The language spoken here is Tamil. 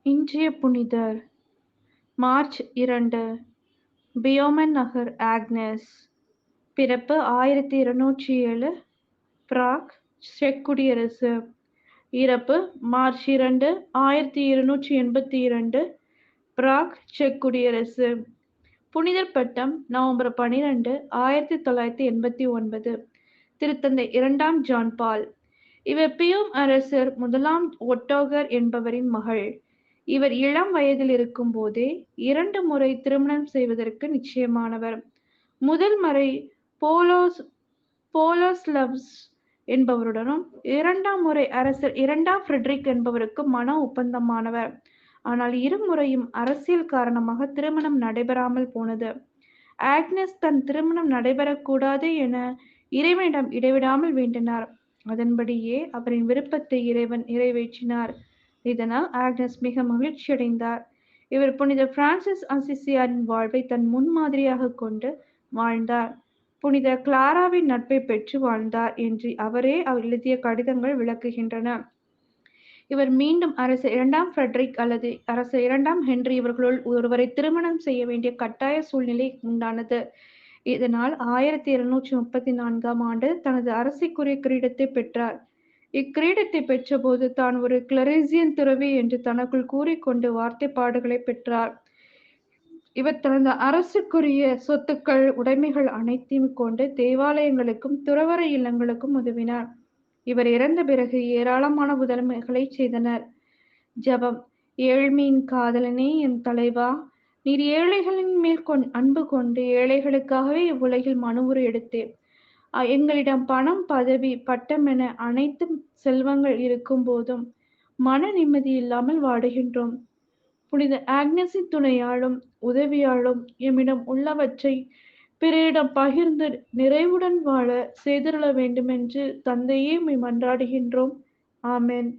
இன்றைய புனிதர் மார்ச் 2. பியோமன் நகர் ஆக்னஸ். பிறப்பு 1207, பிராக், செக் குடியரசு. இறப்பு மார்ச் 2, 1282, பிராக், செக் குடியரசு. புனிதர் பட்டம் நவம்பர் 12, 1989. திருத்தந்தை 2ஆம் ஜான் பால். இவர் பியோம் அரசர் 1ஆம் ஒட்டோகர் என்பவரின் மகள். இவர் இளம் வயதில் இருக்கும் போதே 2 முறை திருமணம் செய்வதற்கு நிச்சயமானவர். முதல் முறை போலோஸ்லவ்ஸ் என்பவருடனும், 2ஆம் முறை அரசர் 2ஆம் ஃபிரெட்ரிக் என்பவருக்கு மன ஒப்பந்தமானவர். ஆனால் இருமுறையும் அரசியல் காரணமாக திருமணம் நடைபெறாமல் போனது. ஆக்னஸ் தன் திருமணம் நடைபெறக்கூடாது என இறைவனிடம் இடைவிடாமல் வேண்டினார். அதன்படியே அவரின் விருப்பத்தை இறைவன் நிறைவேற்றினார். இதனால் ஆக்னஸ் மிக மகிழ்ச்சியடைந்தார். இவர் புனித பிரான்சிஸ் அசிசியாரின் வாழ்வை தன் முன்மாதிரியாக கொண்டு வாழ்ந்தார். புனித கிளாராவின் நட்பை பெற்று வாழ்ந்தார் என்று அவரே அவர் எழுதிய கடிதங்கள் விளக்குகின்றன. இவர் மீண்டும் அரசர் 2ஆம் ஃபிரெட்ரிக் அல்லது அரசர் 2ஆம் ஹென்றி இவர்களுள் ஒருவரை திருமணம் செய்ய வேண்டிய கட்டாய சூழ்நிலை உண்டானது. இதனால் 1234ஆம் ஆண்டு தனது அரசிக்குரிய கிரீடத்தை பெற்றார். இக்கிரீடத்தை பெற்றபோது தான் ஒரு கிளரேசியன் துறவி என்று தனக்குள் கூறிக்கொண்டு வார்த்தைப்பாடுகளை பெற்றார். இவர் தனது அரசுக்குரிய சொத்துக்கள், உடைமைகள் அனைத்தையும் கொண்டு தேவாலயங்களுக்கும் துறவற இல்லங்களுக்கும் உதவினார். இவர் இறந்த பிறகு ஏராளமான உதவிகளை செய்தனர். ஜெபம். ஏழ்மையின் காதலனே என் தலைவா, நீர் ஏழைகளின் மேல் அன்பு கொண்டு ஏழைகளுக்காகவே இவ்வுலகில் மனுவுரு எடுத்தேன். எங்களிடம் பணம், பதவி, பட்டம் என அனைத்து செல்வங்கள் இருக்கும் போதும் மன நிம்மதி இல்லாமல் வாடுகின்றோம். புனித ஆக்னஸின் துணையாலும் உதவியாலும் எம்மிடம் உள்ளவற்றை பிறரிடம் பகிர்ந்து நிறைவுடன் வாழ செய்தருள வேண்டுமென்று தந்தையே உம்மை மன்றாடுகின்றோம். ஆமென்.